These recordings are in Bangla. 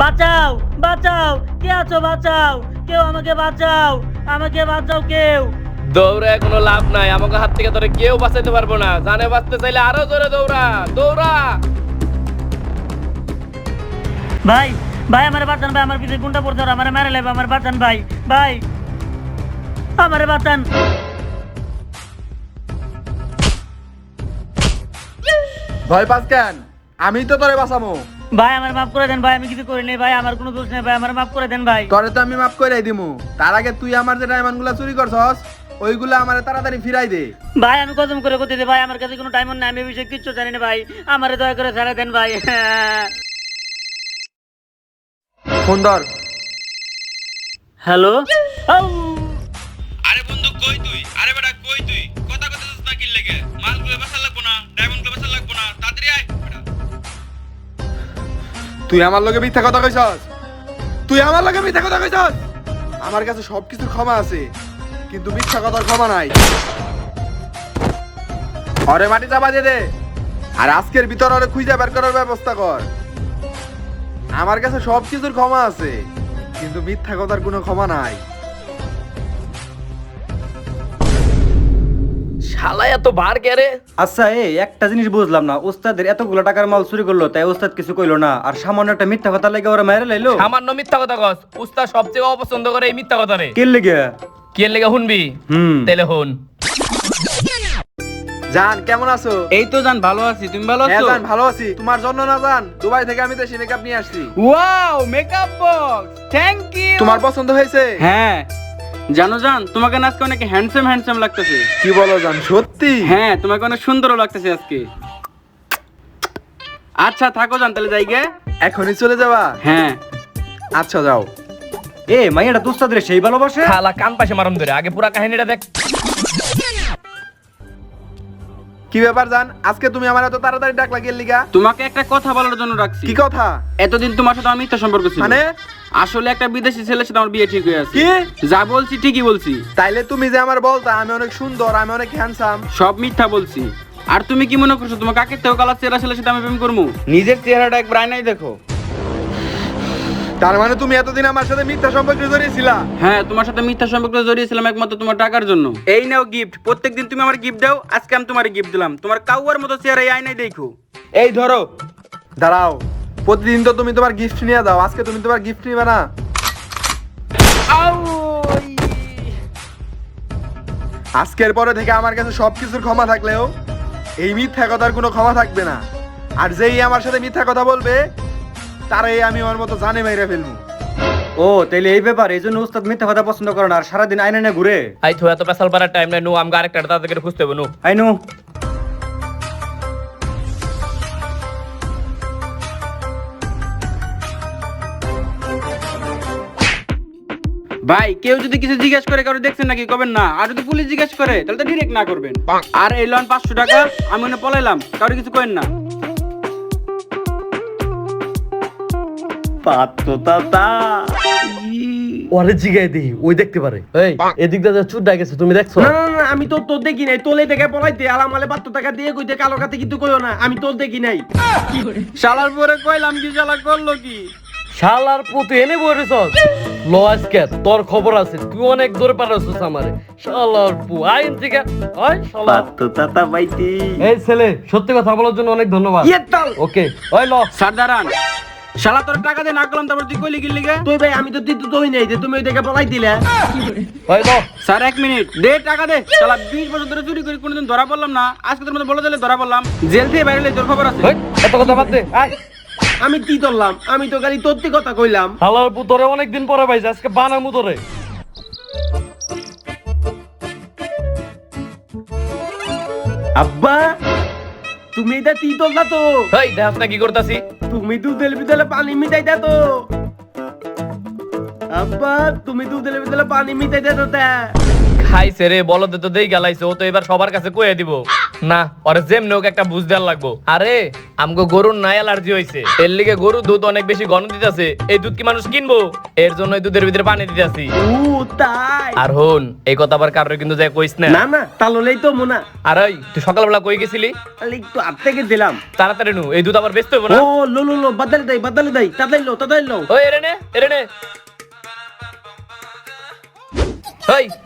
বাঁচাও বাঁচাও, কে আছো বাঁচাও, কেউ আমাকে বাঁচাও, আমাকে বাঁচাও কেউ। দৌড়ে কোনো লাভ নাই, আমাকে হাত থেকে তোরে কেউ বাঁচাতে পারবো না। জানে বাঁচতে চাইলে আরো জোরে দৌড়া দৌড়া। ভাই ভাই আমারে বাঁচান ভাই, আমার পিছে গুন্ডা পড়ছে, আমারে মেরে লেবে, আমার বাঁচান ভাই, ভাই আমারে বাঁচান। ভয় পাস কেন? আমি তো তোরে বাঁচামো। ভাই আমার মাফ করে দেন ভাই, আমি কিছু করিনি ভাই, আমার কোনো দোষ নেই ভাই, আমার মাফ করে দেন ভাই। তোরে তো আমি মাফ করে দিমু, তার আগে তুই আমার যে ডায়মন্ডগুলো চুরি করছস ওইগুলো আমারে তাড়াতাড়ি ফিরাই দে। ভাই আমি কসম করে করতে ভাই, আমার কাছে কোনো টাইম নাই, আমি এই বিষয়ে কিচ্ছু জানি না ভাই, আমারে দয়া করে ছেড়ে দেন ভাই। ফোন ধর। হ্যালো। আরে বন্ধু কই তুই? আরে বেটা কই তুই? কথা কইতেছিস না কি লাগে? মালগুলো বেচা লাগবো না, ডায়মন্ডগুলো বেচা লাগবো না, তাড়াতাড়ি আয় বেটা। তুই আমার লগে মিথ্যা কথা কইছস, তুই আমার লগে মিথ্যা কথা কইছস। আমার কাছে সবকিছুর ক্ষমা আছে, কিন্তু মিথ্যা কথার ক্ষমা নাই। আরে মাটি চাপা দিয়ে দে, আর আজকের ভিতর ওরে খুঁজে বের করার ব্যবস্থা কর। আমার কাছে সবকিছুর ক্ষমা আছে, কিন্তু মিথ্যা কথার কোনো ক্ষমা নাই। শালা এত বার কে রে? আচ্ছা একটা জিনিস বুঝলাম না, ওস্তাদের এতগুলো টাকার মাল চুরি করলো, তাই ওস্তাদ কিছু কইলো না, আর সামান্য একটা মিথ্যা কথা লাগে ওরা মেরে লাইলো। সামান্য মিথ্যা কথা কস, উস্তাদ সবচেয়ে অপছন্দ করে এই মিথ্যা কথা রে। কে লেগে? কে লেগে শুনবি? তাইলে শুন। জান কেমন আছো? এই তো জান ভালো আছি, তুমি ভালো হ্যাঁ আছো? জান ভালো আছি। তোমার জন্য না জান, দুবাই থেকে আমি দেশি মেকআপ নিয়ে আসছি। Wow, makeup box, thank you. তোমার পছন্দ হয়েছে? হ্যাঁ জানো জান, তোমাকে না আজকে অনেক হ্যান্ডসাম লাগতেছে। কি বলো জান, সত্যি? হ্যাঁ তোমাকে অনেক সুন্দরও লাগতেছে আজকে। আচ্ছা থাকো জান, তাহলে যাই গে। এখনই চলে যাবা? হ্যাঁ আচ্ছা যাও। মাইয়াটা তো ওস্তাদের সেই ভালোবাসে। শালা কান পাশে মারুম ধরে, আগে পুরা কাহিনীটা দেখ। কি ব্যাপার জান, আজকে তুমি আমার এত তাড়াতাড়ি ডাকলা গেল লিগা? তোমাকে একটা কথা বলার জন্য রাখছি। কি কথা? এতদিন তোমার সাথে আমার মিথ্যা সম্পর্ক ছিল। মানে? আসলে একটা বিদেশি ছেলের সাথে আমার বিয়ে ঠিক হয়ে আছে। কি? যা বলছি ঠিকই বলছি। তাইলে তুমি যে আমার বলতা আমি অনেক সুন্দর, আমি অনেক হ্যান্ডসাম, সব মিথ্যা বলছি। আর তুমি কি মনে করছো তোমার কাকের থেকে কালার চেহারা ছেলের সাথে আমি প্রেম করবো? নিজের চেহারাটা একবার আয়নায় দেখো। তার মানে তুমি এতদিন আমার সাথে মিথ্যা সম্পর্কে জড়িয়েছিলা? হ্যাঁ তোমার সাথে মিথ্যা সম্পর্কে জড়িয়েছিলাম একমাত্র তোমার টাকার জন্য। এই নাও গিফট, প্রত্যেকদিন তুমি আমার গিফট দাও, আজকে আমি তোমার গিফট দিলাম। তোমার কাউয়ার মতো চেহারা এই আয়নায় দেখো। এই ধরো। দাঁড়াও, প্রতিদিন তো তুমি তোমার গিফট নিয়ে দাও, আজকে তুমি তোমার গিফট নিবে না? আজকের পরে থেকে আমার কাছে সবকিছুর ক্ষমা থাকলেও এই মিথ্যা কথার কোনো ক্ষমা থাকবে না। আর যেই আমার সাথে মিথ্যা কথা বলবে তারাই আমি ওর মতো জানে মেরে ফেলবো। ও তাইলে এই ব্যাপার, এই জন্য ওস্তাদ মিথ্যা কথা পছন্দ করে না, আর সারাদিন আয়না নিয়ে ঘুরে। আই তো এত পেশাল পারার টাইম নাই, নু আমগা আরেকটা তাদেরকে খুঁজতে হবে। নু আইনু ভাই কেউ যদি কিছু জিজ্ঞেস করে কারো দেখছেন নাকি কবেন না, আর যদি পুলিশ জিজ্ঞেস করে তাহলে তো ডিরেক্ট না করবেন। আর এই লোন 500 টাকা আমি মনে পলাইলাম, কারো কিছু করেন না। ওরে জিগাই দিই, ওই দেখতে পারে। এই এদিক দিয়ে চুর ডাই গেছে, তুমি দেখছো? না না না, আমি তো তোর দেখি নাই। তোলে থেকে পলাইতে আলামালে 72 টাকা দিয়ে কইতে কালো কাতে কিন্তু কইও না, আমি তোর দেখি নাই। শালার পরে কইলাম কি, শালা করলো কি? শালার পুত এনে বইরেছস ল, আজকে তোর খবর আছে, তুই অনেক দূরে পারছস আমারে। শালার পু আইন থেকে ওই শালা তো তাতা বাইতি। এই ছেলে, সত্যি কথা বলার জন্য অনেক ধন্যবাদ। ওকে ওই ল সারদারান, শালা তোর টাকা দিয়ে না করলাম, তারপর তুই কইলি কি লিগে? তুই ভাই আমি তো তুই তো তুই নাই যে তুমি ওই দেখে পলাই দিলে। ওই ল স্যার 1 মিনিট দে, টাকা দে। শালা 20 বছর ধরে চুরি করে কোনোদিন ধরা পড়লাম না, আজকে তোর মধ্যে বলে দিলে ধরা পড়লাম। জেল থেকে বাইরে হলে তোর খবর আছে। ওই এত কথা বাদ দে। আয় আমি কি করলাম? আমি তো খালি তোরটি কথা কইলাম। শালার পু তোরে অনেক দিন পরে পাইছে, আজকে বানামু তোরে। আব্বা তুমি এটা কি করলা তো? এই দেখাস না কি করতাছি? তুমি দুধের ভিতরে পানি মিটাইতা তো। আব্বা তুমি দুধের ভিতরে পানি মিটাইতা তো তা। খাইছে রে বলদে তো দেই গালাইছে, ও তো এবার সবার কাছে কইয়া দিব। না ওরে যেমনি হোক একটা বুঝ দেওয়ার লাগবো। আরে আমগো গরুর না অ্যালার্জি হয়েছে, এর লিগে গরু দুধ অনেক বেশি ঘন দিতেছে। এই দুধ কি মানুষ কিনবো? এর জন্য এই দুধের ভিতরে পানি দিতেছি। ও তাই? আর হন এই কথা আবার কারোর কিন্তু যাই কইস না। না না তাহলেই তো মোনা। আর ওই তুই সকালবেলা কই গেছিলি? তাহলে একটু হাত থেকে দিলাম। তাড়াতাড়ি নু, এই দুধ আবার বেচতে হইব না। ও লো লো লো বদলে দেই তাড়াতাড়ি লো। ওই এরে নে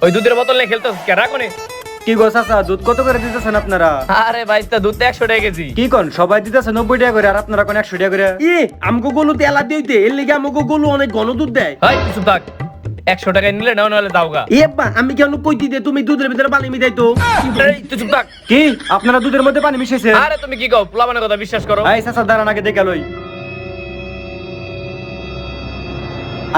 ওই দুধের বোতল নিয়ে খেলতেছিস কে? রাখো নে। কি গো চাচা, দুধ কত করে দিতেছেন আপনারা? আরে ভাইস্তা দুধ তো 100 টাকা কেজি। কি কোন, সবাই দিতেছে 90 টাকা করে আর আপনারা কোন 100 টাকা করে? আমগো গলু তেলা দিইতে এর লিগে আমগো গলু অনেক ঘন দুধ দেয়। ভাই কিছু থাক, 100 টাকায় নিলে নাও, নাহলে দাওগা। বা আমি কেন কইতি দে তুমি দুধের ভিতরে পানি মিশাই তো? এই তুই চুপ থাক। কি আপনারা দুধের মধ্যে পানি মিশাইছেন? আরে তুমি কি কও? পোলাপানের কথা বিশ্বাস করো? এই চাচা দাঁড়ান, আগে দেখে লই।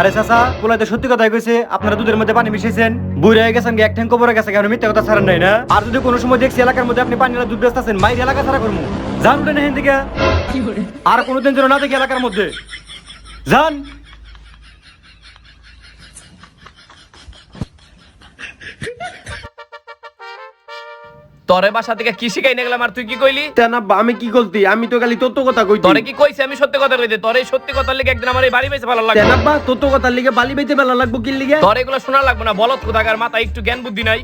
আরে চাচা, পোলাতে সত্যি কথাই কইছে, আপনারা দুধের মধ্যে পানি মিশাইছেন। বুড়া হয়ে গেছেন, এক ঠ্যাং কবরে গেছে, কেন মিথ্যা কথা ছাড়েন নাই না? আর যদি কোনো সময় দেখছি এলাকার মধ্যে আপনি পানি না দুধ বেচতেছেন, মাইর এলাকা ছাড়া করবো। যান উঠে নেন দিকে, আর কোনোদিন যেন না দেখি এলাকার মধ্যে। যান। তোরে বাসা থেকে কি শিখাই নিয়ে গেলাম আর তুই কি কইলি? তেনা আমি কি করতি? আমি তো খালি তত্ত্ব কথা কইতি। তোরে কি কইছি আমি সত্যি কথা কইতে? তোরে এই সত্যি কথার লিগে একদিন আমার এই বাড়ি বেঁচে ভালো লাগবে। তেনা বা তত্ত্ব কথার লিগে বালি বাইতে বেলা লাগবো কি লিগে? তোরে এগুলো শোনা লাগবে না, বলত কোথাকার মাথা একটু জ্ঞান বুদ্ধি নাই।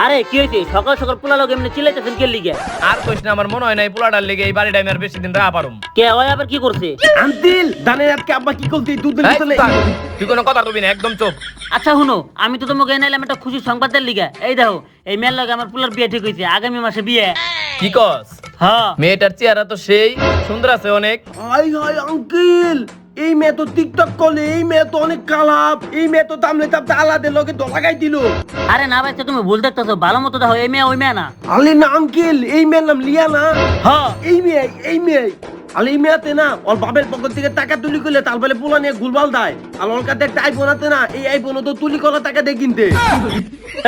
আরে কি হয়েছে? সকাল সকাল পোলা লোক এমনি চিল্লাইতেছেন কে লিগে? আর কইস না, আমার মনে হয় না এই পোলাটার লিগে এই বাড়িটা আমি আর বেশি দিন রাখা পারুম। কে ওই আবার কি করছে? আন্টিল দানের আজকে আব্বা কি করতি? দুধের এই, ভিতরে থাক, তুই কোনো কথা কবি না, একদম চুপ। আচ্ছা শুনো, আমি তো তোমাকে এনাইলাম একটা খুশি সংবাদের লিগা। এই দেখো, এই মেয়ের লগে আমার পোলার বিয়ে ঠিক হয়েছে, আগামী মাসে বিয়ে। কি কস? হ্যাঁ। মেয়েটার চেহারা তো সেই সুন্দর আছে অনেক। হাই হাই আঙ্কেল, এই মেয়ে তো টিকটক করলে, এই মেয়ে তো অনেক কালাপ, এই মেয়ে তো তামলে তাপতে আলাদা লোকে তো লাগাই দিল। আরে না ভাই, তুমি ভুল দেখতেছো, ভালো মতো দেখো, এই মেয়ে ওই মেয়ে না। আলে না আঙ্কেল, এই মেয়ের নাম লিয়া না? হ্যাঁ। এই মেয়ে আলে এই মেয়েতে না ওর বাপের পকেট থেকে টাকা তুলি করলে তার বলে পোলা নিয়ে গুলবাল দেয়। আর ওর কাছে একটা আইফোন আছে না, এই আইফোনও তো তুলি করা টাকা দিয়ে কিনতে।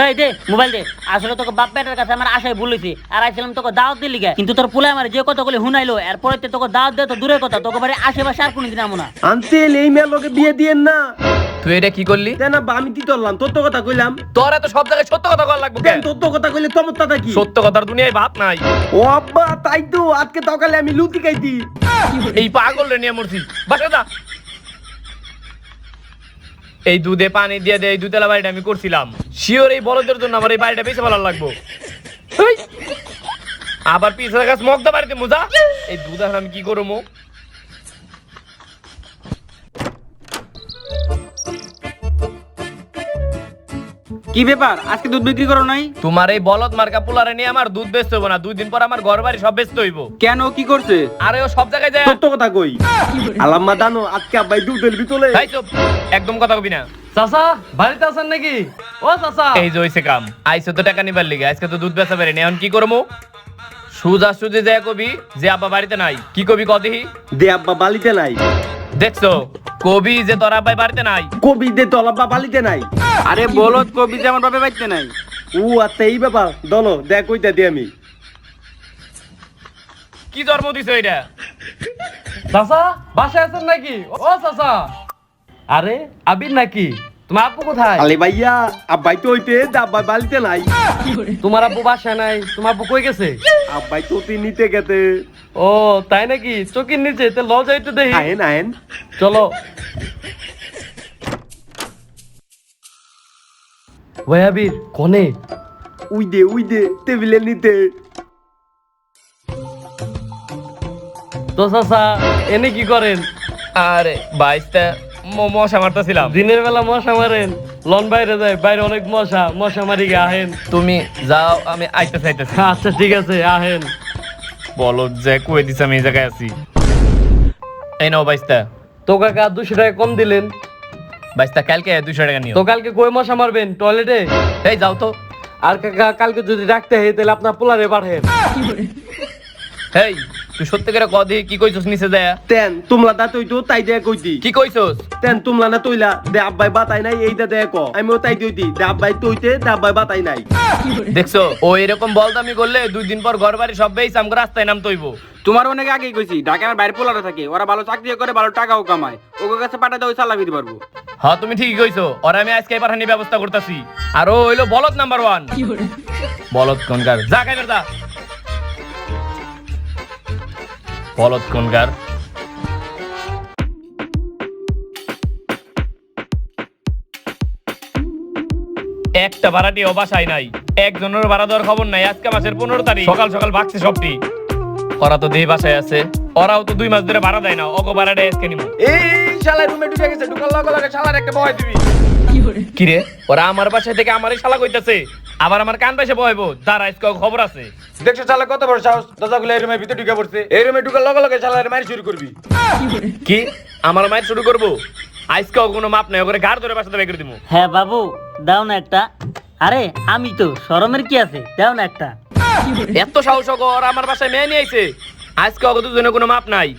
এই দে মোবাইল দে। আসলে তোকে বাপ পেটের কাছে আমার আশায় ভুল হয়েছে, আর আইছিলাম তোকে দাওয়াত দিলি গা, কিন্তু তোর পোলা আমার যে কথাগুলি হুনাইলো, এরপরে তোকে দাওয়াত দে তো দূরের কথা, তোকে বাড়ি আশেপাশে আর কোনোদিন আমো না। আঙ্কেল এই মেয়ের লোকে বিয়ে দিয়েন না। তুই এটা কি করলি? না আমি কি করলাম? তত্ত্ব কথা কইলাম। তোর এত সব জায়গায় সত্য কথা বলা লাগবে কেন কেন? তত্ত্ব কথা কইলে চমৎকারটা কি? সত্য কথার দুনিয়ায় ভাত নাই। ও আব্বা তাই তো, আজকে সকালে আমি লুচি খাইতি। এই পাগল রে নিয়ে মরছি, বাসা যা। এই দুধে পানি দিয়ে দে, এই দুধেলা বাড়িটা আমি করছিলাম শিওর এই বলদের জন্য আমার এই বাড়িটা বেশি ভালো লাগবো। হেই, আবার পিছনে গাছ মগদা বাড়িতে মোজা। এই দুধ এখন আমি কি করবো? কি ব্যাপার, আজকে দুধ বিক্রি করো নাই? তোমার এই বলদ মার্কা পোলারে নিয়ে আমার দুধ বেচতে হইব না, 2 দিন পর আমার ঘর বাড়ি সব বেচতে হইব। কেন, কি করছে? আরে ও সব জায়গায় যায়। তত্ত্ব কথা কই। আলাম্মা দানো আজকে আব্বাই দুধের ভিতরে। এই চুপ, একদম কথা কবি না। চাচা বাড়িতে আছেন নাকি? ও চাচা, এই যে হইছে কাম, আইসো তো টাকা নিবার লিগে, আজকে তো দুধ বেচা পারি না, এখন কি করবো? সুজা সুজি যায় কবি যে আব্বা বাড়িতে নাই। কি কবি কদিহি? দে আব্বা বালিতে নাই। দেখছো, কবি যে তোর আব্বাই বাড়িতে নাই। কবি দে তো আব্বা বালিতে নাই। আরে বলত কবি যে আমার বাপে বাইতে নাই। ও আচ্ছা এই ব্যাপার, দলো দেখ কইতা দি আমি। কি জন্ম দিছো এটা? চাচা বাসায় আছেন নাকি? ও চাচা, আরে আবির নাকি? তোমার আব্বু কোথায়? আলে ভাইয়া আব্বাই তো হইতে আব্বা বালিতে নাই। তোমার আব্বু বাসায় নাই, তোমার আব্বু কই গেছে? আব্বাই তো তুই নিতে গেতে। ও তাই নাকি? চোখের নিচে তে লজাই তো দেখি। আহেন চলো। ওই আবির কোনে? উই দে টেবিলে নিতে। তো চাচা এনে কি করেন? আরে বাইশটা মশা মারতেছিলাম। দিনের বেলা মশা মারেন? লন বাইরে যায়, বাইরে অনেক মশা, মশা মারি গে আহেন। তুমি যাও, আমি আইতে চাইতেছি। আচ্ছা ঠিক আছে, আহেন। বলো যে কই দিছ আমি এই জায়গায় আছি। এই নাও বাইশটা। তো কাকা 200 টাকা কম দিলেন। বাইশটা কালকে 200 টাকা নিও। তো কালকে কই মশা মারবেন? টয়লেটে? এই যাও তো। আর কাকা কালকে যদি রাখতে হয় তাহলে আপনার পোলারে পাঠান। হেই, তুই সত্যি করে কদি কি কইছস নিচে যায়? তেন তোমলা দা তুই তো তাই দে কইতি। কি কইছস? তেন তোমলা না তইলা দে আব্বাই বাতাই নাই, এইটা দে ক। আমিও তাই দিইতি, দে আব্বাই তইতে দে আব্বাই বাতাই নাই। দেখছো, ও এরকম বলদামি করলে 2 দিন পর ঘর বাড়ি সব বেইছ আমগো রাস্তায় নাম তৈব। তোমার অনেক আগেই কইছি, ঢাকার বাইরে পোলারে থাকে, ওরা ভালো চাকরি করে, ভালো টাকাও কামায়, ওকে কাছে পাঠাতে ওই চালাকি দিতে পারবো। হ্যাঁ তুমি ঠিকই কইছো, ওরা আমি আজকে পাঠানোর ব্যবস্থা করতেছি। আর ও হইলো বলদ নাম্বার 1। বলদ কোনকার, যা খাইবার যা। বলদ কোনকার। একটা ভাড়াটিও বাসায় নাই, একজনের ভাড়া দেওয়ার খবর নাই। আজকে মাসের 15 তারিখ, সকাল সকাল ভাগছে সবটি। ওরা তো দেই বাসায় আছে, ওরাও তো 2 মাস ধরে ভাড়া দেয় না। ওগো ভাড়াটা আজকে নিব। এই শালা রুমে ঢুকে গেছে, ঢুকার লগে লগে শালার একটা বয় দিবি। কিরে ওরা আমার বাসায় থেকে আমারই শালা কইতাছে, আবার আমার কান পাশে বয়বো। তার আজকে খবর আছে। দেখছো শালা কত বড় সাহস, দরজা খুলে এই রুমের ভিতরে ঢুকে পড়ছে। এই রুমে ঢুকার লগে লগে শালার মারি শুরু করবি। কি আমার মায়ের শুরু করবো? আজকেও কোনো মাপ নাই, ওরে ঘাড় ধরে বাসাতে বের করে দিব। হ্যাঁ বাবু, দাও না একটা। আরে আমি তো, শরমের কি আছে, দাও না একটা। এত সাহস ওর আমার বাসায় মেয়ে নিয়ে আইছে। আজকে ওকে দুজনে কোনো মাপ নাই।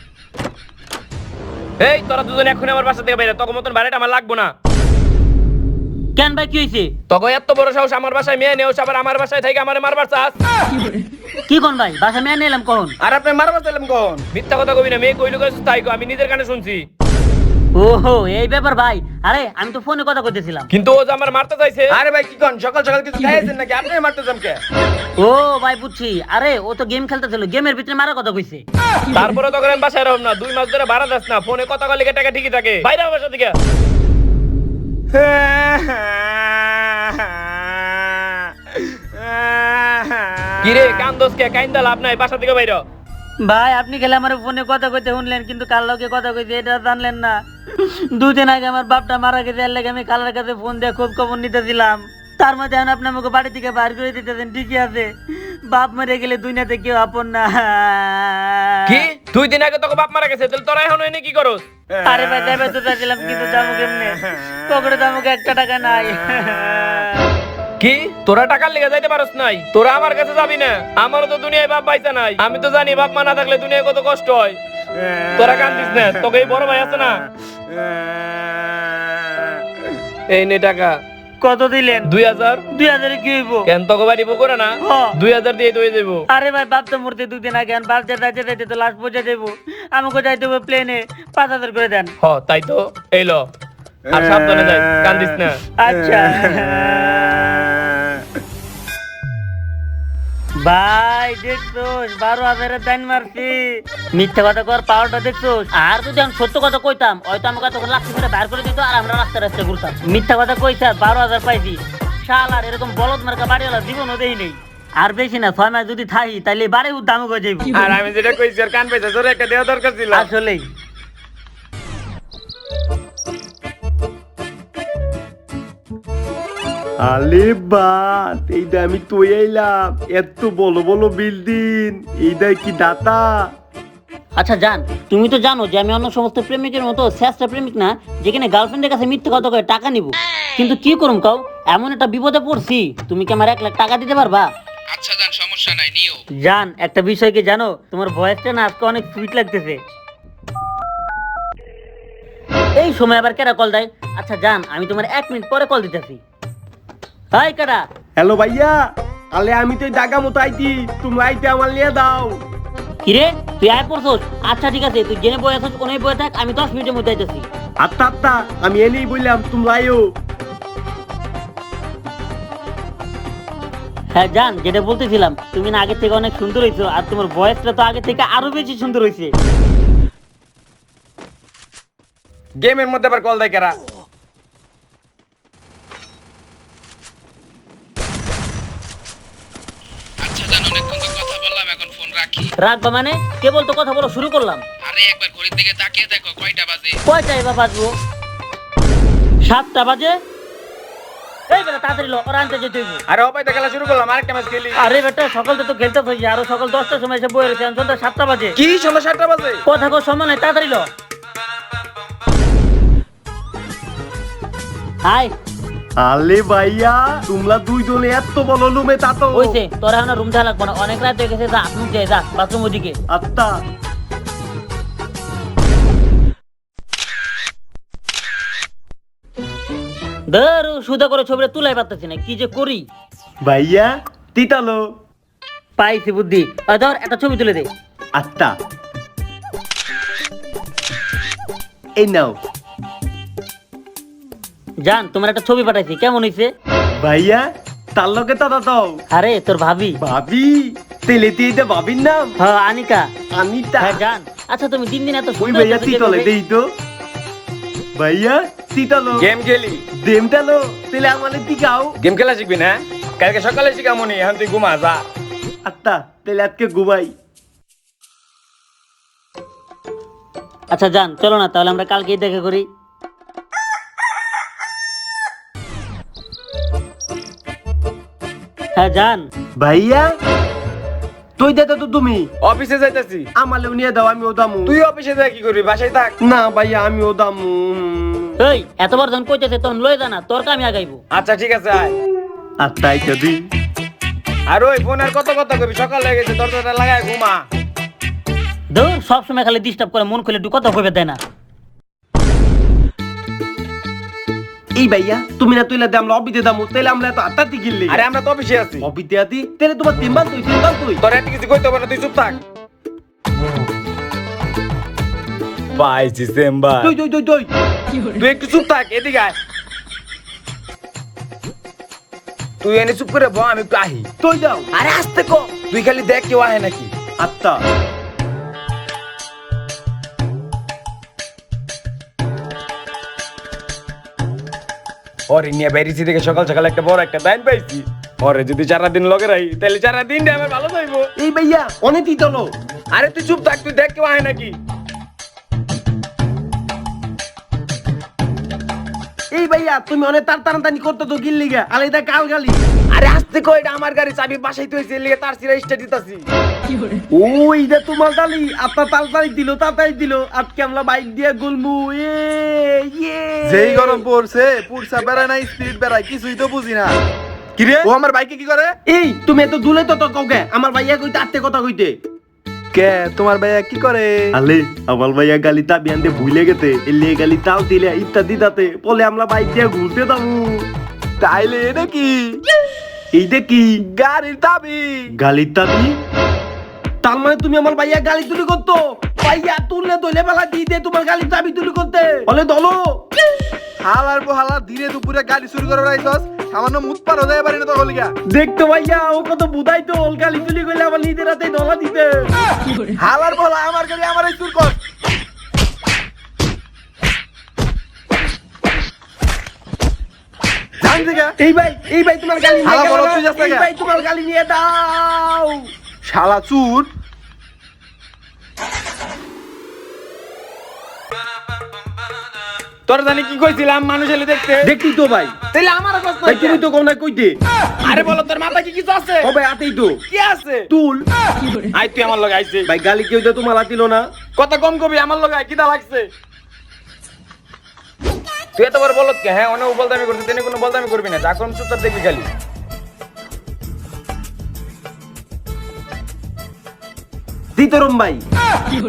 এই তোরা দুজনে এখন আমার বাসা থেকে বাইরে, তখন মতন বাড়িটা আমার লাগবো না। কেন ভাই, কি হয়েছে? তখন এত বড় সাহস আমার বাসায় মেয়ে নেও, আবার আমার বাসায় থেকে আমার মারবার চাস? কি কোন ভাই, বাসা মেয়ে নিলাম কখন? আর আপনি মারবার চাইলাম কখন? মিথ্যা কথা কবি না, মেয়ে কইলো কইছিস তাই কো, আমি নিজের কানে শুনছি। ওহো, এই ব্যাপার ভাই। আরে আমি তো ফোনে কথা কইতেছিলাম। কিন্তু ও যে আমার মারতে চাইছে। আরে ভাই কি কোন, সকাল সকাল কিছু খাইছেন নাকি? আপনি মারতে যাম কে? ও ভাই বুঝছি। আরে ও তো গেম খেলতেছিল, গেমের ভিতরে মারা কথা কইছে। তারপরে তখন আমি বাসায় রহম না, 2 মাস ধরে ভাড়া দাস না, ফোনে কথা কলে টাকা ঠিকই থাকে। বাইরে বাসা থেকে। কিরে কান্দোস কে? কাইন্দা লাভ নাই, বাসা থেকে বাইরে। ভাই আপনি খেলে আমার ফোনে কথা কইতে শুনলেন, কিন্তু কার লগে কথা কইছে এটা জানলেন না। 2 দিন আগে আমার বাপটা মারা গেছে, এর লাগে আমি কালার কাছে ফোন দিয়ে খোঁজ খবর নিতেছিলাম। তার মধ্যে এখন আপনি আমাকে বাড়ি থেকে বাইর করে দিতেছেন। ঠিকই আছে, বাপ মরে গেলে দুনিয়াতে কেউ আপন না। কি 2 দিন আগে তোকে বাপ মারা গেছে, তাহলে তোরা এখন এনে কি করস? আরে ভাই দেবে তো চাইছিলাম, কিন্তু যাবো কেমনে? পকেটে তো আমাকে 1 টাকা নাই। কি তোরা টাকার লেগে যাইতে পারস নাই? তোরা আমার কাছে যাবি না, আমারও তো দুনিয়ায় বাপ পাইছে নাই। আমি তো জানি বাপ মা না থাকলে দুনিয়ায় কত কষ্ট হয়। তোরা কান্দিস না, তোকে এই বড় ভাই আছে না, এই নে টাকা। কত দিলেন? 2000। 2000 কি হইব? কেন তোকে বাড়ি করে না? হ্যাঁ। 2000 দিয়ে তুই দেবো। আরে ভাই বাপ তো মরতে 2 দিন আগে, বাপ যাইতে তো লাস্ট পৌঁছে দেবো। আমাকে যাইতে হবে প্লেনে, 5000 করে দেন। হ তাই তো, এই লো। আর সাবধানে যাই, কান্দিস না। আচ্ছা ভাই, দেখছোস 12,000 দান মারছি। মিথ্যা কথা কর পাওয়ারটা দেখছোস। আর যদি আমি সত্য কথা কইতাম, হয়তো আমাকে তখন লাখ করে বাইর করে দিত আর আমরা রাস্তায় রাস্তায় ঘুরতাম। মিথ্যা কথা কইছে, 12,000 পাইছি। শালার এরকম বলদ মার্কা বাড়িওয়ালা জীবনও দেই নেই। আর বেশি না, 6 মাস যদি থাকি তাইলে বাড়ি দাম হয়ে যাইব। আর আমি যেটা কইছি আর কান পাইছে, তোর একটা দেওয়া দরকার ছিল আসলেই। আলে বাত, এইটা আমি তুই আইলাম, এত বড় বড় বিল্ডিং, এইটা কি দাতা? আচ্ছা জান, তুমি তো জানো যে আমি অন্য সমস্ত প্রেমিকের মতো শ্রেষ্ঠ প্রেমিক না, যেখানে গার্লফ্রেন্ডের কাছে মিথ্যে কথা কয়ে টাকা নিব। কিন্তু কি করুম কাও, এমন একটা বিপদে পড়ছি, তুমি কি আমার 1 লাখ টাকা দিতে পারবা? আচ্ছা জান, সমস্যা নাই, নিও। জান একটা বিষয় কি জানো, তোমার ভয়েসটা না আজকে অনেক সুইট লাগতেছে। এই সময় আবার কেডা কল দেয়? আচ্ছা জান, আমি তোমার 1 মিনিট পরে কল দিতেছি। হাই কেডা? হ্যালো ভাইয়া, আলে আমি তো দাগা মতো আইতি, তুমি আইতে আমার লিয়ে দাও। কিরে তুই আয় পড়ছস? আচ্ছা ঠিক আছে, তুই জেনে বয়ে আছিস, ওনে বয়ে থাক, আমি 10 মিনিটের মধ্যে আইতেছি। আত্মা আত্মা, আমি এনেই বললাম তুমি লাইও। হ্যাঁ জান, যেটা বলতেছিলাম, তুমি না আগে থেকে অনেক সুন্দর হইছো, আর তোমার ভয়েসটা তো আগে থেকে আরো বেশি সুন্দর হইছে। গেমের মধ্যে আবার কল দেয় কেরা? আচ্ছা জান, অনেকক্ষণ তো কথা বললাম, এখন ফোন রাখি। রাখবা মানে? কেবল তো কথা বলা শুরু করলাম। আরে একবার ঘড়ির দিকে তাকিয়ে দেখো কয়টা বাজে। কয়টা এবার বাজবো? 7টা বাজে। এই বেটা তাড়াতাড়ি লো, ওরা আনতে যেতে হইব। আরে অপাইতে খেলা শুরু করলাম, আরেকটা ম্যাচ খেলি। আরে বেটা সকাল তো খেলতে হইছে, আরো সকাল 10টার সময় এসে বই রয়েছে, সন্ধ্যা 7টা বাজে। কি সন্ধ্যা 7টা বাজে? কথা কো সময় নাই, তাড়াতাড়ি লো। হাই আলে ভাইয়া, তোমরা দুইজনে এত বড় লুমে তা তো হইছে, তোরা এখন রুম যা লাগবো না, অনেক রাত হয়ে গেছে, যা আপনি যা বাথরুম ওদিকে। আত্মা। ধর সুদা করে ছবিটা তুলাই পারতেছি না, কি যে করি। ভাইয়া তিতালো। পাইছি বুদ্ধি। ধর একটা ছবি তুলে দে। আত্মা, এই নাও। জান তোমার একটা ছবি পাঠাইছি, কেমন হইছে? ভাইয়া তার লগে দাদা দাও। আরে তোর ভাবি। ভাবি? তেলে দিয়ে ভাবির নাম? হ্যাঁ আনিকা। আনিতা হ্যাঁ জান, আচ্ছা তুমি দিন দিন এত ওই সুন্দর ভাইয়া হইতেছো তিতলে কিভাবে? দেই তো ভাইয়া তিতলো গেম খেলি দেমটালো তেলে আমালে টিকাও গেম খেলা শিখবি না কালকে সকালে শিখামনি এখন তুই ঘুমা যা আত্তা তেলে আজকে ঘুমাই আচ্ছা জান, চলো না তাহলে আমরা কালকেই দেখা করি। হ্যাঁ জান। ভাইয়া তুই দে তো তুমি অফিসে যাইতাছি আমালেও নিয়ে দাও আমি ওদামু তুই অফিসে যাই কি করবি বাসায় থাক না ভাইয়া আমি ওদামু এই এতবার যখন কইতেছে তখন লয়ে যা না, তোর কামি আগাইবো। আচ্ছা ঠিক আছে আয় আত্তা আইতা দি আর ওই ফোন আর কত কথা করবি সকাল হয়ে গেছে দরজাটা লাগায় ঘুমা দূর, সবসময় খালি ডিস্টার্ব করে, মন খুলে কথা কইবে দেয় না। এই ভাইয়া তুমি না তুইলা দে আমরা অবিতে দামু তাইলে আমরা এত আত্মাতি গিললি আরে আমরা তো অফিসে আছি অবিতে আতি তাইলে তোমার তিনবার তুই তোর এত কিছু কইতে হবে না তুই চুপ থাক পাইছি সেম্বার তুই তুই তুই তুই তুই একটু চুপ থাক এদিকে আয় তুই এনে চুপ করে বল আমি একটু আহি তুই দাও আরে আসতে কো তুই খালি দেখ কেউ আহে নাকি আত্তা ওরে নিয়ে বেরিয়েছি দেখে সকাল সকাল একটা বড় একটা দাইন পাইছি ওরে যদি 4 দিন লগে রাই তাহলে 4 দিন আমার ভালো যাইবো এই ভাইয়া অনেক তিতলো আরে তুই চুপ থাক তুই দেখ কেউ আহে নাকি এই ভাইয়া তুমি অনেক তাড়াতাড়ি করতে তো গিল্লি গা আলাদা কাল গালি আরে আসতে কো এটা আমার গাড়ি চাবি বাসাই তো হইছে লিগে তার সিরা স্টার্ট দিতাছি ওই দে তোমার গালি আত্মা তাড়াতাড়ি দিল আজকে আমরা বাইক দিয়ে গুলমু যেই গরম পড়ছে পুরসা বেড়ায় না স্পিড বেড়ায় কিছুই তো বুঝি না কি রে ও আমার বাইকে কি করে এই তুমি এত দুলে তো কাউকে আমার ভাইয়া কইতে আত্মে কথা কইতে কে তোমার ভাইয়া কি করে আলে আমার ভাইয়া গালি তা বিয়ানতে ভুলে গেতে এলে গালি তাও দিলে ইত্যাদি দাতে বলে আমরা বাইক দিয়ে ঘুরতে যাবো তাইলে এটা কি এইটা কি গাড়ির দাবি গালির দাবি তার মানে তুমি আমার ভাইয়া গালি তুলি করতো ভাইয়া তুললে দলে বেলা দিয়ে দে তোমার গালি দাবি তুলি করতে বলে দলো হালার হালা ধীরে দুপুরে গাড়ি শুরু করে রাইছস সামান্য মুখ পার হয়ে যায় পারি না তো গলিগা দেখতো ভাইয়া ও কত বুধাই তো ওল গালি তুলি করলে আমার নিজের হাতে দলা দিতে হালার বলা আমার গাড়ি আমারই চুর কর জান দিগা এই ভাই তোমার গালি নিয়ে হালা গেল বলো, না? তুই যাস না এই কে? ভাই তোমার গালি নিয়ে দাও শালা চুর তোর জানি কি কইছিলাম মানুষ এলে দেখতে দেখি তো ভাই তাহলে আমার কষ্ট ভাই তুমি তো কোন কইতে আরে বলো তোর মাথা কি কিছু আছে ও ভাই আতেই তো কি আছে তুল আই তুই আমার লগে আইছিস ভাই গালি কেউ তো তোমার হাতিল না কত কম কবি আমার লগে আই কিটা লাগছে তুই এত বড় বলত কে হ্যাঁ অনেক বলদামি করছিস তেনে কোনো বলদামি করবি না যা কোন চুপচাপ দেখবি খালি দিতরম ভাই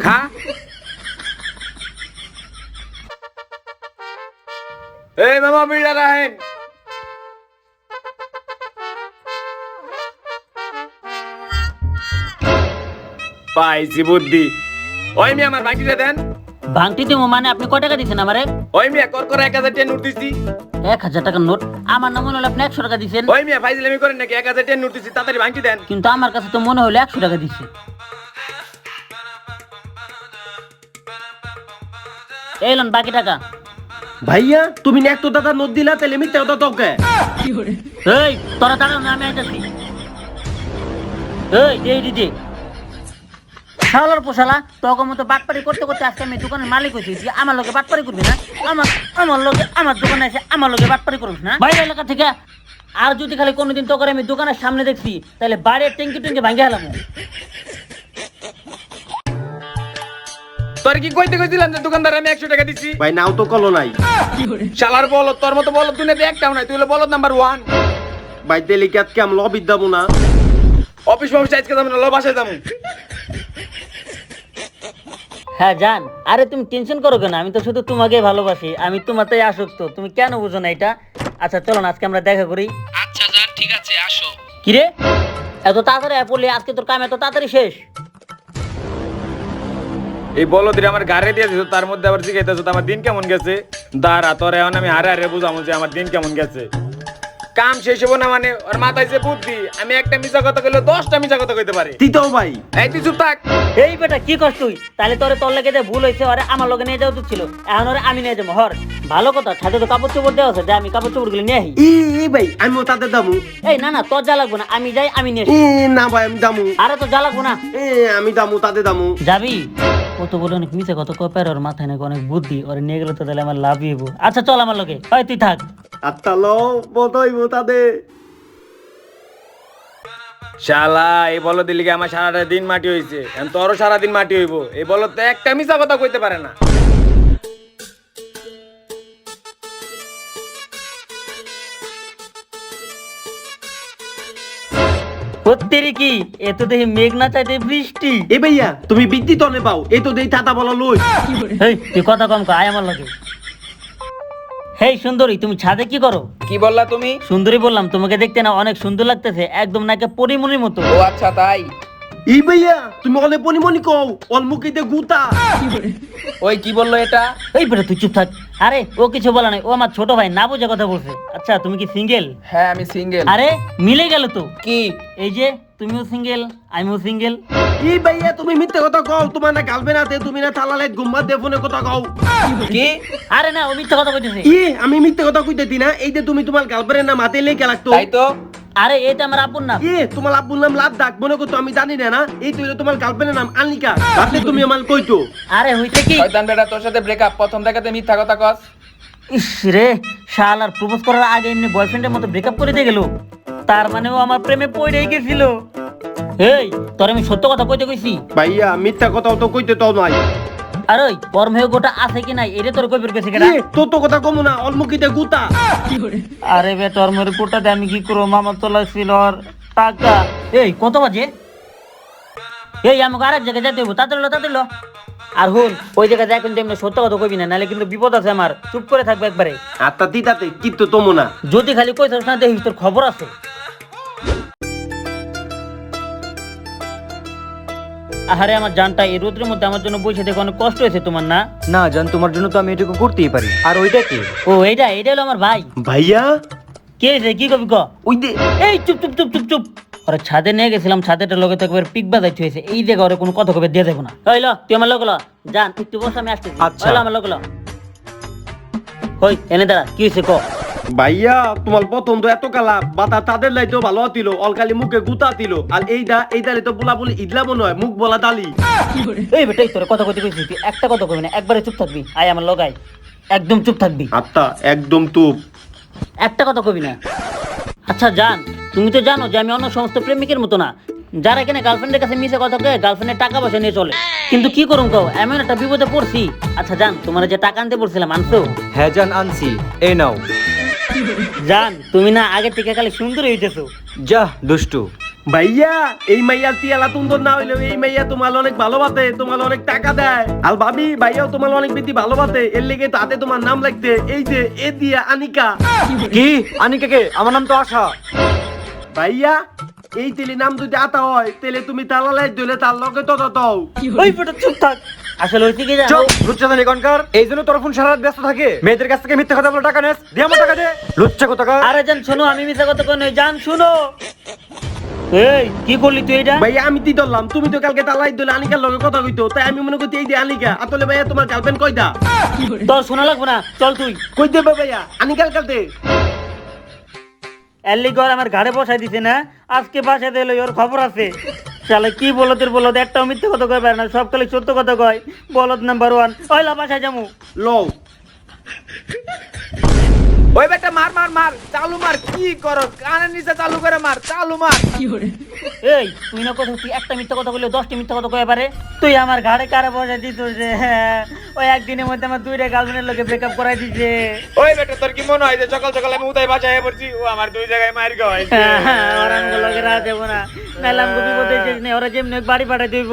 খা এই মামা বিড়া রাহেন পাইছি বুদ্ধি ওই মি আমার বাকিটা দেন ভাঙটি দিব মানে আপনি কয় টাকা দিচ্ছেন আমারে? ওই মিয়া কর করে 1000 টাকা নোট দিছি 1000 টাকার নোট? আমার না মনে হলো আপনি 100 টাকা দিচ্ছেন। ওই মিয়া ফাইজলামি করেন নাকি 1000 টাকা নোট দিছি তাড়াতাড়ি ভাঙি দেন কিন্তু আমার কাছে তো মনে হলো 100 টাকা দিচ্ছে। এই লন বাকি টাকা। ভাইয়া তুমি না একটা দাদা নোট দিলা তাহলে মিথ্যা কথা তোকে এই তোরা দাঁড়াও না, আমি আইতাছি। এই দিদি শালার পোশালা তোকে মতো বাটপারি করতে করতে আজকে আমি দোকানের মালিক হয়েছি, আমার লোকে বাটপারি করবি না? আমার লোকে আমার দোকানে এসে আমার লোকে বাটপারি করবিস না বাইরে এলাকা থেকে। আর যদি খালি কোনোদিন তোকে আমি দোকানের সামনে দেখছি তাহলে বাইরের ট্যাঙ্কি ট্যাঙ্কি ভাঙে হেলাম। তোর কি কইতে কইছিলাম যে দোকানদার আমি 100 টাকা দিছি ভাই নাও তো কলো নাই শালার বলত তোর মতো বলত দুনিয়াতে একটাও নাই তুই হলো বলত নাম্বার 1 ভাই তেলে কি আজকে আমি লবির দাবো না অফিস আজকে যাবো না ল বাসায় যাবো হ্যাঁ জান, আরে তুমি টেনশন করো কেন, আমি তো শুধু তোমাকে ভালোবাসি, আমি তোমাতেই আসক্ত, তুমি কেন বুঝো না এটা? আচ্ছা চলো না আজকে আমরা দেখা করি। আচ্ছা যান ঠিক আছে আসো কিরে এত তাড়াতাড়ি পড়লি, আজকে তোর কাম এত তাড়াতাড়ি শেষ? এই বলদের আমার গাড়ি দিয়ে দিত তার মধ্যে আবার জিজ্ঞাসা আমার দিন কেমন গেছে দাঁড়া তোর এখন আমি হারে বুঝাবো যে আমার দিন কেমন গেছে কাম শেষ হবো না মানে ওর মাথায় যে বুদ্ধি আমি একটা মিছা কথা কইলে 10টা মিছা কথা কইতে পারে। তিতাও ভাই এই তুই চুপ থাক। এই বেটা কি করছ তুই? তাহলে তোর লেগে যে ভুল হয়েছে ওরে আমার লগে নিয়ে যাওয়া উচিত ছিল। এখন ওরে আমি নিয়ে যাবো। হর ভালো কথা, ছাদে তো কাপড় চোপড় দেওয়া আছে, যে আমি কাপড় চোপড় গুলো নিয়ে আসি। ই ভাই আমিও তাদের দামু। এই না না, তোর যা লাগবো না, আমি যাই, আমি নিয়ে আসি। না ভাই আমি দামু। আরে তো যা লাগবো না, আমি দামু তাদের দামু। যাবি? কত বলে অনেক মিছে কত কপার, ওর মাথায় নাকি অনেক বুদ্ধি, ওরে নিয়ে গেলে তো তাহলে আমার লাভই হবো। আচ্ছা চল আমার লগে, হয় তুই থাক। আত্মা লো বতইব তাদের। শালা এই বলদ দিলিকে আমার সারাটা দিন মাটি হইছে, এখন তোরও সারাদিন মাটি হইব। এই বলদ তো একটা মিছা কথা কইতে পারে না। সত্যি কি এ তো দেখি মেঘ না চাইতে বৃষ্টি। এ ভাইয়া তুমি বৃদ্ধি তনে পাও, এই তো দেই ছাতা বলা লই। হেই তুই কথা কম কর, আয় আমার লগে। হেই সুন্দরী, তুমি ছাদে কি করো? কি বললা তুমি? সুন্দরী বললাম, তোমাকে দেখতে না অনেক সুন্দর লাগতেছে, একদম নাকি পরিমনির মতো। ও আচ্ছা তাই। ই ভাইয়া তুমি অলে পনিমনি কও, অল মুখিতে গুতা। ওই কি বললো এটা? এই বেটা তুই চুপ থাক। আরে ও কিছু বলা নাই, ও আমার ছোট ভাই, না বুঝে কথা বলছে। আচ্ছা তুমি কি সিঙ্গেল? হ্যাঁ আমি সিঙ্গেল। আরে মিলে গেল তো। কি? এই যে তুমিও সিঙ্গেল, আমিও সিঙ্গেল। ই ভাইয়া তুমি মিথ্যে কথা কও, তোমার না গালবে না তে, তুমি না তালালে গুম্বা দে ফোনে কথা কও। কি? আরে না, ও মিথ্যা কথা কইতেছে। আমি মিথ্যে কথা কইতেছি না, এই যে তুমি তোমার গালবের নাম হাতে লেগে লাগতো। তাই তো। আরে এটা আমার আপুর নাম। তোমার আব্বুর নাম লাভ ডাক মনে করতো, আমি জানি না। এই তো হলো তোমার গার্লফ্রেন্ডের নাম আনিকা। আপনি তুমি আমার কইতো। আরে হইছে কি? শয়তান বেটা, তোর সাথে ব্রেকআপ, প্রথম দেখাতে মিথ্যা কথা কস। ইস রে, শালার প্রপোজ করার আগে এমনি বয়ফ্রেন্ডের মতো ব্রেকআপ করে দিয়ে গেল। তার মানে ও আমার প্রেমে পড়ে গেছিল। এই তোর আমি সত্য কথা কইতে কইছি। ভাইয়া মিথ্যা কথাও তো কইতে তো নাই। আর ওই তোর মেয়ে গোটা আছে কি নাই এটা তোর কইবের গেছে কেডা? তোর তো কথা কমু না, অলমুখিতে গুতা। আরে বে তোর মেয়ের কোটাতে আমি কি করব? মামা তোলা ছিল আর টাকা। এই কত বাজে? এই আমাকে আরেক জায়গায় যেতে হইব, তাড়াতাড়ি লো। আর হুন, ওই জায়গায় যাই কিন্তু এমনি সত্য কথা কইবি না, নাহলে কিন্তু বিপদ আছে আমার। চুপ করে থাকবে একবারে। আত্মা দিতাতে কিন্তু তোমো না। যদি খালি কইছস না দেখিস তোর খবর আছে। আরে আমার জানটা এই রোদের মধ্যে আমার জন্য বসে দেখে অনেক কষ্ট হয়েছে তোমার, না? না জান, তোমার জন্য তো আমি এটুকু করতেই পারি। আর ওইটা কি? ও এইটা হলো আমার ভাই। ভাইয়া কে রে, কি কবি ক? ওই দে। এই চুপ চুপ চুপ চুপ চুপ। ওরা ছাদে নিয়ে গেছিলাম, ছাদেটার লগে তো একবার পিক বাজাইতে হয়েছে। এই জায়গা ওরা কোনো কথা কবে দিয়ে দেবো না। হইলো তুই আমার লগে ল, জান একটু বস, আমি আসতেছি। আচ্ছা। হইলো আমার লগে ল। হই এনে দাঁড়া, কি হয়েছে ক? ভাইয়া তোমার প্রথম তো এত কালা বাতা তাদের লাইতেও ভালো হতিল, অলকালি মুখে গুতা দিল। আর এইটা তো পোলা বলি ইদলা মনে হয়, মুখ বলা দালি। এই বেটাই তোর কথা কইতে কইছি, তুই একটা কথা কইবি না, একবারে চুপ থাকবি। আয় আমার লগাই, একদম চুপ থাকবি। আত্মা একদম তুপ। একটা কথা কবি না। আচ্ছা জান, তুমি তো জানো যে আমি অন্য সমস্ত প্রেমিকের মতো না, যারা এখানে গার্লফ্রেন্ডের কাছে মিশে কথা কয়ে গার্লফ্রেন্ডের টাকা পয়সা নিয়ে চলে। কিন্তু কি করুন কও, এমন একটা বিপদে পড়ছি। আচ্ছা জান, তোমার যে টাকা আনতে বলছিলাম আনছো? হ্যাঁ জান আনছি, এই নাও। জান তুমি না আগে থেকে খালি সুন্দর হইতেছো। যা দুষ্টু। ভাইয়া এই মাইয়া তিয়ালা সুন্দর না হইলেও এই মাইয়া তোমার অনেক ভালোবাসে, তোমার অনেক টাকা দেয়। আর ভাবি ভাইয়াও তোমার অনেক বেশি ভালোবাসে, এর লেগে তাতে তোমার নাম লাগতে এই যে এ দিয়া আনিকা। কি আনিকা কে? আমার নাম তো আশা। ভাইয়া এই তেলে নাম যদি আতা হয় তাহলে তুমি তালা লাই দিলে তার লগে তো দাও। ওই বেটা চুপ থাক। আসলে হইছে কি জানো? চুপ, লুচ্চা এখনকার। এই জন্য তোর ফোন সারা রাত ব্যস্ত থাকে, মেয়েদের কাছ থেকে মিথ্যা কথা বলে টাকা নেস। দে আমার টাকা দে, লুচ্চা কোথাকার। আরে জান শোনো, আমি মিথ্যা কথা কই নাই, জান শুনো। এই কি করলি তুই এটা? ভাইয়া আমি দি ধরলাম, তুমি তো কালকে তালাই দিলে আনিকার লগে কথা কইতো, তাই আমি মনে করতে এই যে আনিকা। আসলে ভাইয়া তোমার গার্লফ্রেন্ড কয়টা? তোর শোনা লাগবো না, চল তুই। কই দেবে ভাইয়া আনিকার কাছে? এলি ঘর আমার ঘাড়ে বসাই দিছে না, আজকে বাসায় দিল, ওর খবর আছে। শালা কি বলদের বলদ, একটাও মিথ্যে কথা কয় পারে না, সব খালি সত্য কথা কয়। বলদ নাম্বার 1। ওইলা বাসায় যামু। লও ওই বেটা মার মার মার, চালু মার। কি করো? কানের নিচে চালু করে মার, চালু মার। এই তুই না কথা, তুই একটা মিথ্যা কথা বললে 10টি মিথ্যা কথা কয় পারে। তুই আমার ঘাড়ে কারে বসাই দিত যে ওই একদিনের মধ্যে আমার 2টা গার্লফ্রেন্ডের লোকে ব্রেকআপ করাই দিছে। ওই বেটা তোর কি মনে হয় যে সকাল সকাল আমি উদয় বাসায় পড়ছি, ও আমার 2 জায়গায় মার খাওয়াইছে? ওরা আমগো লগে রাহ দেবো না, নাহলে আমগো বিপদে শেষ নেই। ওরা যেমনি হোক বাড়ি পাঠাই দিব।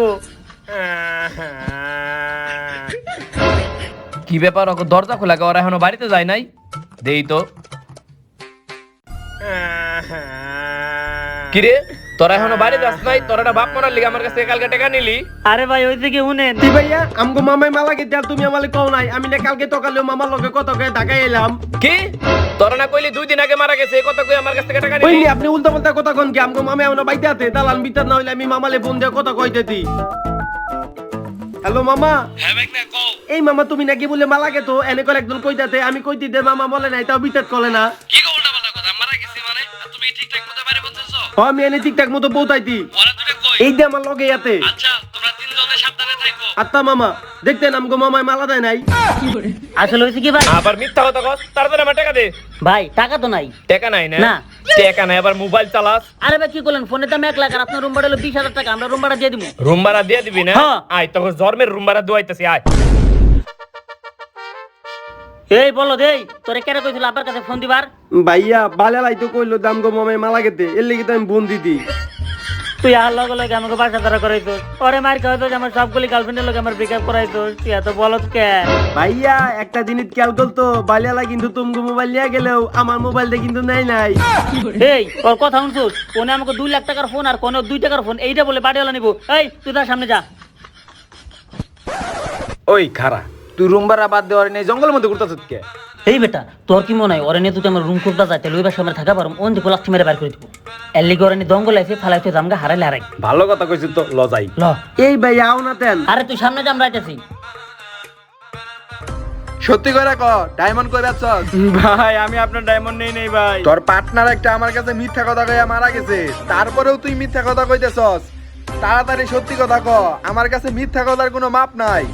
কি ব্যাপার, ওকে দরজা খোলা কে? ওরা এখনো বাড়িতে যায় নাই? দেই তো। কিরে তোরা এখনো বাইরে যাস নাই, তোরা একটা বাপ মারার লিগে আমার কাছে কালকে টাকা নিলি। আরে ভাই ওই দিকে শুনেন, তুই ভাইয়া আমগো মামাই মালা গেতে আর তুমি আমালে কও নাই, আমি না কালকে সকালেও মামার লগে কত করে ঢাকায় এলাম। কি তোরা না কইলি 2 দিন আগে মারা গেছে, এই কথা কই আমার কাছ থেকে টাকা ওই নিলি? নি আপনি উল্টা পাল্টা কথা কোন কি? আমগো মামাই আমরা বাইতে আছে, দালান ভিতর না হইলে আমি মামালে ফোন দিয়ে কথা কইতেছি। হ্যালো মামা। হ্যাঁ ভাই না কও। এই মামা তুমি নাকি বলে মালা গেতো এনে করে একজন কইতাছে, আমি কইতি দে মামা বলে নাই, তাও বিটাত করে না। কি কও উল্টা পাল্টা কথা? মারা গেছে মানে আর তুমি ঠিকঠাক মতো বাইরে বলতেছো? ও আমি এনে ঠিকঠাক মতো পৌঁছাইতি, ওরা দুটো কই? এই যে আমার লগে ইয়াতে। আচ্ছা তোমরা তিনজনে সাবধানে থাকো। আত্মা মামা দেখতেন আমগো মামাই মালা দেয় নাই। আসলে হয়েছে কি ভাই, আবার মিথ্যা কথা কস, তাড়াতাড়ি আমার টাকা দে। ভাই টাকা তো নাই। টাকা নাই না? না। টাকা নাই আবার মোবাইল চালাস। আরে ভাই কি করলেন, ফোনের দাম 1 লাখ আর আপনার রুম ভাড়া হলো 20,000 টাকা, আমরা রুম ভাড়া দিয়ে দিব। রুম ভাড়া দিয়ে দিবি না? হ্যাঁ। আয় তোকে জর্মের রুম ভাড়া দুয়াইতেছি আয়। এই বলো দেই তোরে কেন কইছিল আপনার কাছে ফোন দিবার? ভাইয়া বালালাই তো কইলো দাম গো মামাই মালা গেতে, এর লাগি তো আমি বোন দিদি। তুই আর লগে লগে আমাকে বাসা ধরা করাইতো, ওরে মার খাওয়াইতো যে আমার সবগুলি গার্লফ্রেন্ডের লগে আমার ব্রেকআপ করাইতো, তুই এত বলত কে? ভাইয়া একটা জিনিস খেয়াল করতো, বালিয়ালা কিন্তু তুমগো মোবাইল নিয়ে গেলেও আমার মোবাইলটা কিন্তু নেই নাই। এই ওর কথা শুনছিস, কোনে আমাকে 2 লাখ টাকার ফোন আর কোনে 2 টাকার ফোন, এইটা বলে বাড়িওয়ালা নিবো। এই তুই তার সামনে যা। ওই খারা, তুই রুম ভাড়া বাদ দেওয়ার নেই জঙ্গলের মধ্যে ঘুরতেছিস কে? এই বেটা তোর কি মনে হয় ওরে নিয়ে তুই আমার রুম খুঁজবা যাইতে লইবার সময় থাকা পারম, ওন দিকে লাঠি মেরে বের করে দিব। এর লিগে ওরে নিয়ে দঙ্গল আইছে ফালাইতে জামগা হারাইলে হারাই। ভালো কথা কইছিস তো, লজাই। ল এই ভাইয়া আও না তেন। আরে তুই সামনে যা, আমরা আইতাছি। সত্যি করে ক, ডায়মন্ড কই বেচছস? ভাই আমি আপনার ডায়মন্ড নেই নেই ভাই। তোর পার্টনার একটা আমার কাছে মিথ্যা কথা কইয়া মারা গেছে, তারপরেও তুই মিথ্যা কথা কইতেছস। তাড়াতাড়ি সত্যি কথা ক, আমার কাছে মিথ্যা কথার কোনো মাপ নাই।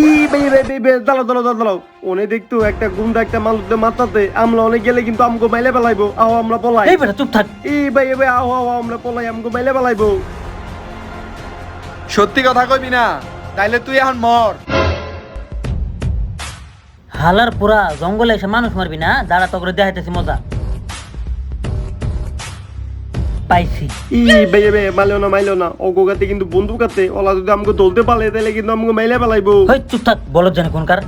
ই ভাই ভাই ভাই ভাই দাঁড়াও দাঁড়াও দাঁড়াও, ওনে দেখতো একটা গুন্ডা একটা মানুষদের মাথাতে, আমরা অনেক গেলে কিন্তু আমগো মাইলে পেলাইবো, আও আমরা পলাই। এই বেটা চুপ থাক। এই ভাই ভাই আও আও আমরা পলাই, আমগো মাইলে পেলাইবো। সত্যি কথা কইবি না, তাইলে তুই এখন মর। হালার পুরা জঙ্গলে এসে মানুষ মারবি না, দাঁড়া তো করে দেখাইতেছি মজা পাইছি। ই ভাই ভাই মাইলো না ওগো গাতে কিন্তু বন্দুক আছে, ওলা যদি আমগো দলতে পালে তাহলে কিন্তু আমগো মাইলে পেলাইবো। হই চুপ থাক, বলত জানে কোনকার।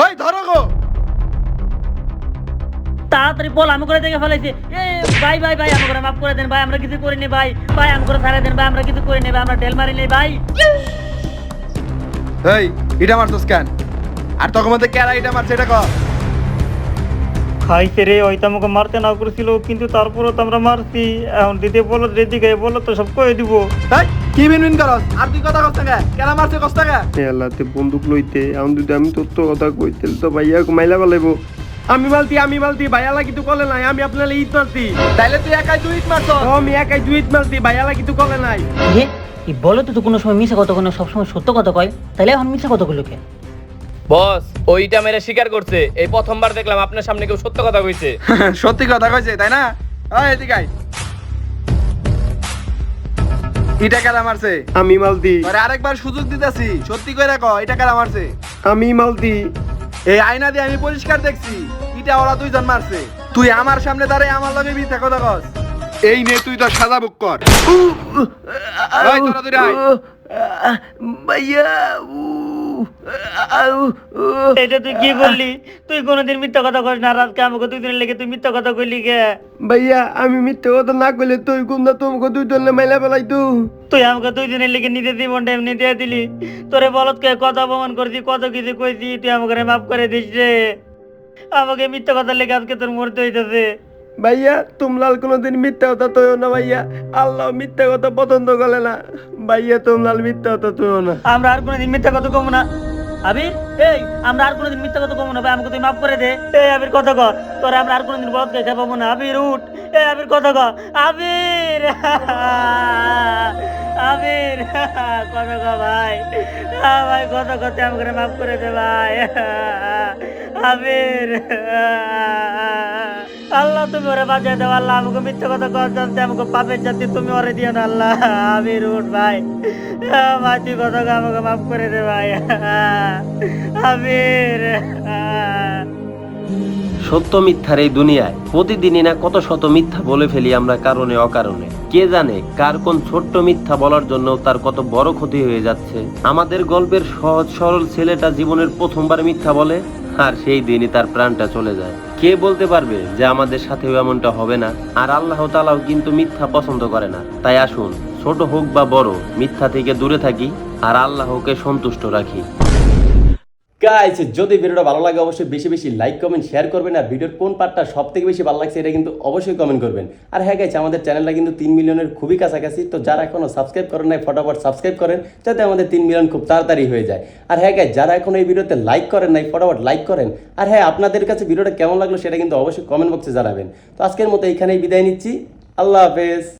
ওই ধরো গো। তাড়াতাড়ি বল, আমি করে দেখে ফেলাইছি। এ ভাই ভাই ভাই আমি করে মাফ করে দেন ভাই, আমরা কিছু করিনি ভাই, ভাই আমি করে ছাড়া দেন ভাই, আমরা কিছু করিনি ভাই, আমরা টেল মারি নেই ভাই। এই এটা মারছস কেন? আর তখন মধ্যে কেরা এটা মারছে এটা ক। খাইছে রে, ওইটা আমাকে মারতে না করেছিল কিন্তু তারপরও তো আমরা মারছি। এখন দিদি বলো, রেডি গায়ে বলো তো সব কয়ে দিব। এই কি বিনবিন করস? আর তুই কথা কস না, কেরা মারছে কস না? এলাতে বন্দুক লইতে এখন যদি আমি তথ্য কথা কইতে তো ভাইয়া মাইলা পেলাইবো। আমি মালতি ভাইয়ালা কিন্তু কলে নাই, আমি আপনার ঈদ মারতি। তাইলে তুই একাই দুই ইট মারছস। ও আমি একাই দুইট মারতি, ভাইয়ালা কিন্তু কলে নাই। রে এই বলো তো কোনো সময় মিছা কথা কোনো সবসময় সত্য কথা কয়, তাহলে এখন মিছা কথা কইলো কে? বস ওইটা মেরে স্বীকার করছে, এই প্রথমবার দেখলাম আপনার সামনে কেউ সত্য কথা কইছে। সত্যি কথা কইছে তাই না? ওই এদিকে আয়। এটা কেরা মারছে? আমি মালতি, আরে আরেকবার সুযোগ দিতেছি, সত্যি কইরা ক, এটা কেরা মারছে? আমি মালতি। এই আয়না দিয়ে আমি পরিষ্কার দেখছি, এটা ওরা দুইজন মারছে। তুই আমার সামনে দাঁড়ায় আমার লগে মিথ্যা কথা কস। এই নে তুই তো সাজা বুক কর। ওই তোরা দুইটা আয়। ভাইয়া এটা তুই কি বললি? তুই কোনোদিন মিথ্যা কথা কস না, আর আজকে আমাকে 2 দিনের লেগে তুই মিথ্যা কথা কইলি কে? ভাইয়া আমি মিথ্যে কথা না কইলে তুই কোনটা তোমাকে দুই দলে মাইলা পেলাইতো। তুই আমাকে 2 দিনের লেগে নিতে জীবনটা এমনি দিয়ে দিলি। তোরে বলত কে কত অপমান করছি, কত কিছু কইছি, তুই আমাকে মাফ করে দিস রে। আমাকে মিথ্যা কথা লেগে আজকে তোর মরতে হইতেছে। ভাইয়া তোমলাল কোনোদিন মিথ্যা কথা তৈও না ভাইয়া, আল্লাহ মিথ্যা কথা পছন্দ করে না ভাইয়া, তোমলাল মিথ্যা কথা তৈও না। আমরা আর কোনোদিন মিথ্যা কথা কমু না আবির। এই আমরা আর কোনোদিন মিথ্যা কথা কমু না ভাই, আমাকে তুই মাফ করে দে। এই আবির কথা কর, তোরে আমরা আর কোনোদিন বলত কে খাবো না। আবির উঠ, এই আবির কথা কর, আবির আবির কথা কর ভাই, ভাই কথা করতে আমাকে মাফ করে দে ভাই। আবির আল্লাহ তুমি ওরে বাঁচিয়ে দাও, আল্লাহ আমাকে মিথ্যা কথা কর জানতে আমাকে পাপের জাতি তুমি ওরে দিও না আল্লাহ। আবির উঠ ভাই, ভাই তুই কথা কর, আমাকে মাফ করে দে ভাই। আবির সত্য মিথ্যার এই দুনিয়ায় প্রতিদিনই না কত শত মিথ্যা বলে ফেলি আমরা কারণে অকারণে। কে জানে কার কোন ছোট্ট মিথ্যা বলার জন্য তার কত বড় ক্ষতি হয়ে যাচ্ছে। আমাদের গল্পের সহজ সরল ছেলেটা জীবনের প্রথমবার মিথ্যা বলে আর সেই দিনই তার প্রাণটা চলে যায়। কে বলতে পারবে যে আমাদের সাথেও এমনটা হবে না? আর আল্লাহ তাআলাও কিন্তু মিথ্যা পছন্দ করে না। তাই আসুন, ছোট হোক বা বড়, মিথ্যা থেকে দূরে থাকি আর আল্লাহকে সন্তুষ্ট রাখি। গাইস, যদি ভিডিওটা ভালো লাগে অবশ্যই বেশি বেশি লাইক কমেন্ট শেয়ার করবেন, আর ভিডিওর কোন পার্টটা সব থেকে বেশি ভালো লাগছে এটা কিন্তু অবশ্যই কমেন্ট করবেন। আর হ্যাঁ গাইস, আমাদের চ্যানেলটা কিন্তু 3 মিলিয়নের খুবই কাছাকাছি, তো যারা এখনো সাবস্ক্রাইব করেন নাই ফটাফট সাবস্ক্রাইব করেন যাতে আমাদের 3 মিলিয়ন খুব তাড়াতাড়ি হয়ে যায়। আর হ্যাঁ গাইস, যারা এখন এই ভিডিওতে লাইক করেন নাই ফটাফট লাইক করেন। আর হ্যাঁ, আপনাদের কাছে ভিডিওটা কেমন লাগলো সেটা কিন্তু অবশ্যই কমেন্ট বক্সে জানাবেন। তো আজকের মতো এখানেই বিদায় নিচ্ছি, আল্লাহ হাফেজ।